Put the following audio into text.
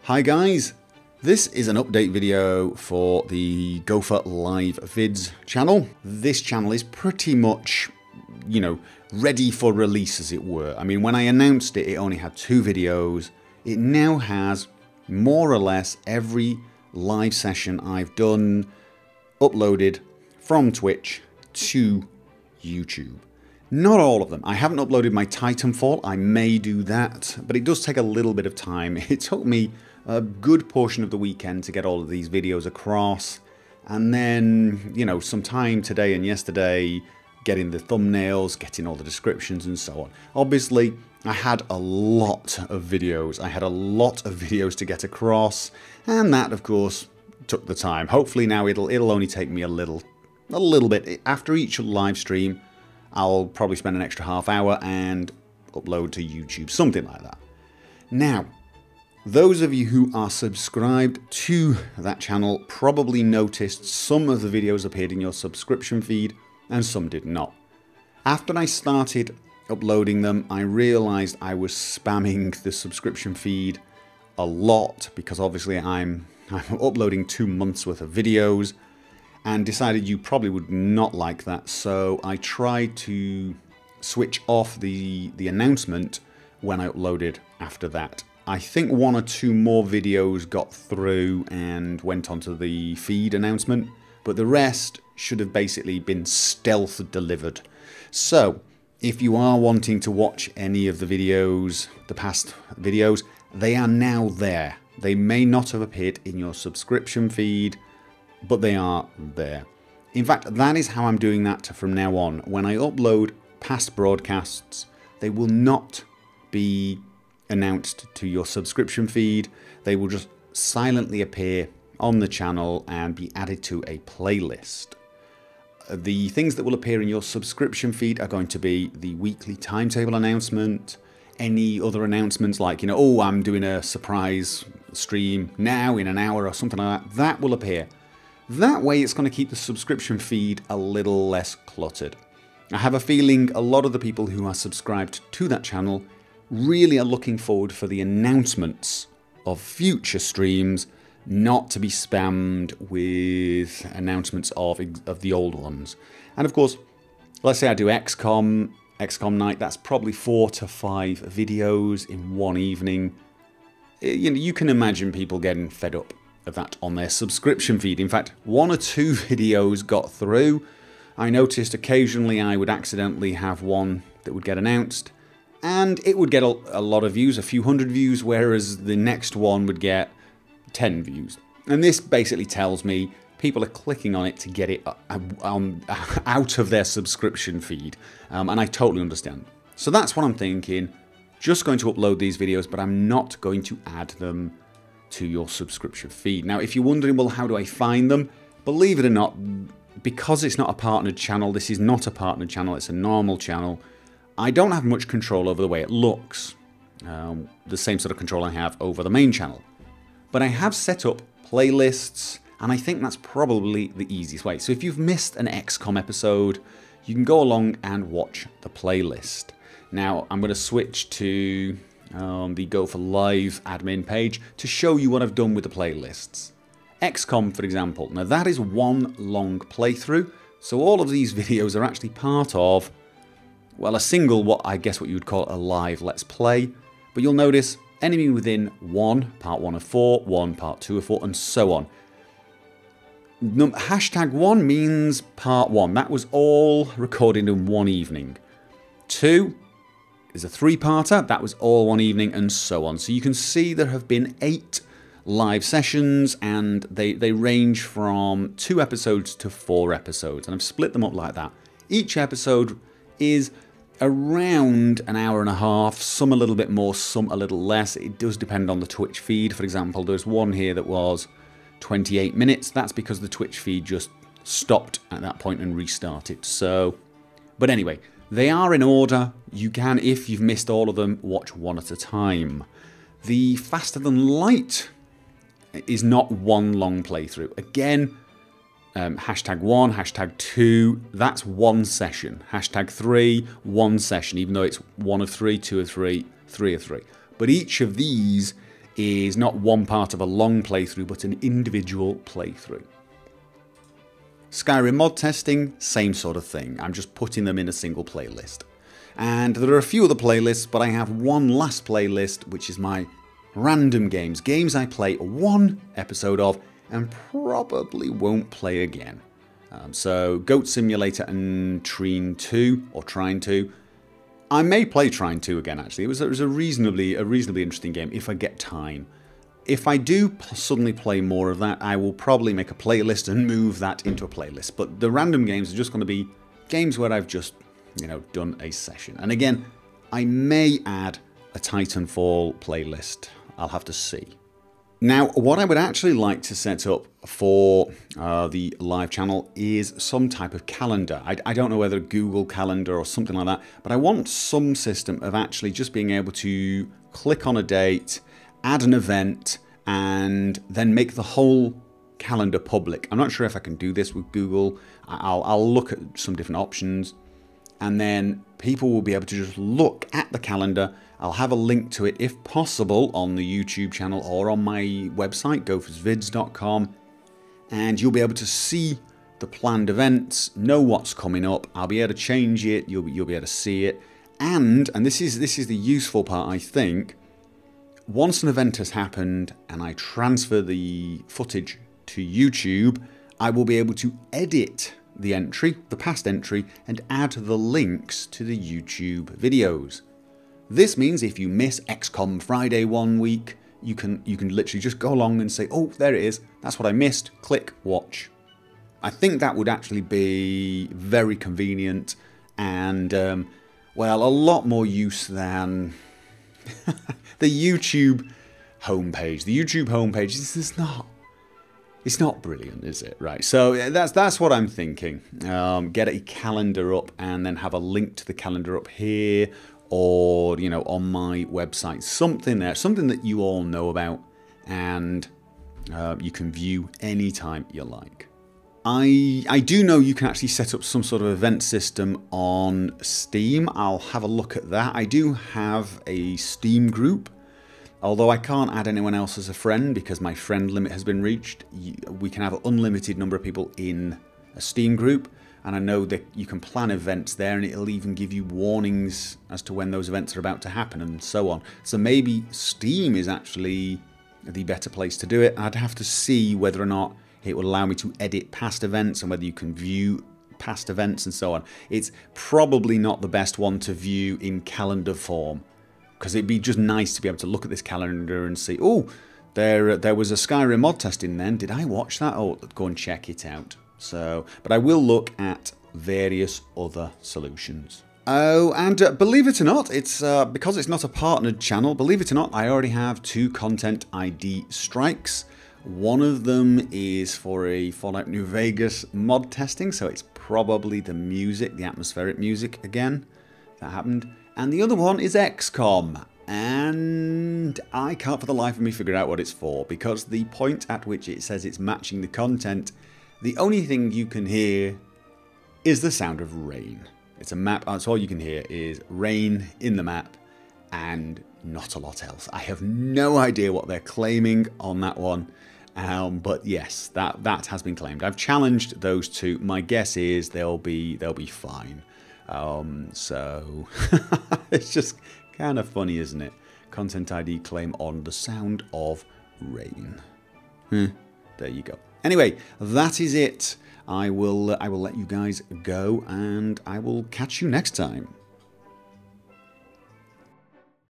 Hi guys, this is an update video for the GopherLive vids channel. This channel is pretty much, ready for release as it were. I mean, when I announced it, it only had 2 videos. It now has more or less every live session I've done uploaded from Twitch to YouTube. Not all of them. I haven't uploaded my Titanfall. I may do that, but it does take a little bit of time. It took me a good portion of the weekend to get all of these videos across, and then, some time today and yesterday getting the thumbnails, getting all the descriptions and so on. Obviously, I had a lot of videos. I had a lot of videos to get across, and that, of course, took the time. Hopefully now it'll only take me a little bit. After each live stream, I'll probably spend an extra half hour and upload to YouTube, something like that. Now, those of you who are subscribed to that channel probably noticed some of the videos appeared in your subscription feed and some did not. After I started uploading them, I realized I was spamming the subscription feed a lot because obviously I'm uploading 2 months worth of videos, and decided you probably would not like that, so I tried to switch off the announcement when I uploaded after that. I think 1 or 2 more videos got through and went onto the feed announcement, but the rest should have basically been stealth delivered. So, if you are wanting to watch any of the videos, the past videos, they are now there. They may not have appeared in your subscription feed, but they are there. In fact, that is how I'm doing that from now on. When I upload past broadcasts, they will not be announced to your subscription feed. They will just silently appear on the channel and be added to a playlist. The things that will appear in your subscription feed are going to be the weekly timetable announcement, any other announcements like, oh, I'm doing a surprise stream now in an hour or something like that. That will appear. That way it's going to keep the subscription feed a little less cluttered. I have a feeling a lot of the people who are subscribed to that channel really are looking forward for the announcements of future streams, not to be spammed with announcements of the old ones. And of course, let's say I do XCOM night, that's probably 4 to 5 videos in one evening. You can imagine people getting fed up of that on their subscription feed. In fact, 1 or 2 videos got through. I noticed occasionally I would accidentally have one that would get announced, and it would get a lot of views, a few hundred views, whereas the next one would get 10 views. And this basically tells me people are clicking on it to get it out of their subscription feed, and I totally understand. So that's what I'm thinking. Just going to upload these videos, but I'm not going to add them to your subscription feed. Now, if you're wondering, well, how do I find them? Believe it or not, because it's not a partnered channel, this is not a partnered channel, it's a normal channel, I don't have much control over the way it looks. The same sort of control I have over the main channel. But I have set up playlists, and I think that's probably the easiest way. So if you've missed an XCOM episode, you can go along and watch the playlist. Now, I'm going to switch to the GopherLive admin page to show you what I've done with the playlists. XCOM, for example. Now, that is one long playthrough, so all of these videos are actually part of, well, a single, what you would call a live Let's Play. But you'll notice Enemy Within 1, part 1 of 4, 1, part 2 of 4, and so on. Hashtag 1 means part 1. That was all recorded in one evening. 2 is a 3-parter. That was all one evening, and so on. So you can see there have been 8 live sessions, and they range from 2 episodes to 4 episodes. And I've split them up like that. Each episode is around an hour and a half, some a little bit more, some a little less. It does depend on the Twitch feed. For example, there's one here that was 28 minutes. That's because the Twitch feed just stopped at that point and restarted. So, but anyway, they are in order. You can, if you've missed all of them, watch one at a time. The Faster Than Light is not one long playthrough. Again, hashtag 1, hashtag 2, that's one session. Hashtag 3, one session, even though it's 1 of 3, 2 of 3, 3 of 3. But each of these is not one part of a long playthrough, but an individual playthrough. Skyrim mod testing, same sort of thing. I'm just putting them in a single playlist. And there are a few other playlists, but I have one last playlist, which is my random games. Games I play one episode of and probably won't play again. So Goat Simulator and Trine 2, or Trine 2. I may play Trine 2 again, actually. It was a reasonably interesting game if I get time. If I do suddenly play more of that, I will probably make a playlist and move that into a playlist. But the random games are just going to be games where I've just, done a session. And again, I may add a Titanfall playlist. I'll have to see. Now, what I would actually like to set up for the live channel is some type of calendar. I don't know whether Google Calendar or something like that, but I want some system of actually just being able to click on a date, add an event, and then make the whole calendar public. I'm not sure if I can do this with Google. I'll look at some different options, and then people will be able to just look at the calendar. I'll have a link to it if possible on the YouTube channel or on my website, gophersvids.com, and you'll be able to see the planned events, know what's coming up. I'll be able to change it, you'll be able to see it, and this is the useful part, I think. Once an event has happened and I transfer the footage to YouTube, I will be able to edit the entry, the past entry, and add the links to the YouTube videos. This means if you miss XCOM Friday one week, you can literally just go along and say, oh, there it is, that's what I missed, click watch. I think that would actually be very convenient and, well, a lot more use than the YouTube homepage. The YouTube homepage is not, it's not brilliant, is it? Right, so that's what I'm thinking. Get a calendar up and then have a link to the calendar up here, or on my website, something there, something that you all know about, and you can view anytime you like. I do know you can actually set up some sort of event system on Steam. I'll have a look at that. I do have a Steam group, although I can't add anyone else as a friend because my friend limit has been reached. We can have an unlimited number of people in a Steam group. And I know that you can plan events there, and it'll even give you warnings as to when those events are about to happen and so on. So maybe Steam is actually the better place to do it. I'd have to see whether or not it will allow me to edit past events and whether you can view past events and so on. It's probably not the best one to view in calendar form, because it'd be just nice to be able to look at this calendar and see, oh, there was a Skyrim mod testing then. Did I watch that? Oh, go and check it out. So, but I will look at various other solutions. Oh, and believe it or not, it's because it's not a partnered channel, believe it or not, I already have 2 content ID strikes. One of them is for a Fallout New Vegas mod testing, so it's probably the music, the atmospheric music again, that happened. And the other one is XCOM, and I can't for the life of me figure out what it's for, because the point at which it says it's matching the content, the only thing you can hear is the sound of rain. It's a map, that's all you can hear is rain in the map and not a lot else. I have no idea what they're claiming on that one, but yes, that has been claimed. I've challenged those 2. My guess is they'll be fine. So it's just kind of funny, isn't it? Content ID claim on the sound of rain. There you go. Anyway, that is it. I will let you guys go, and I will catch you next time.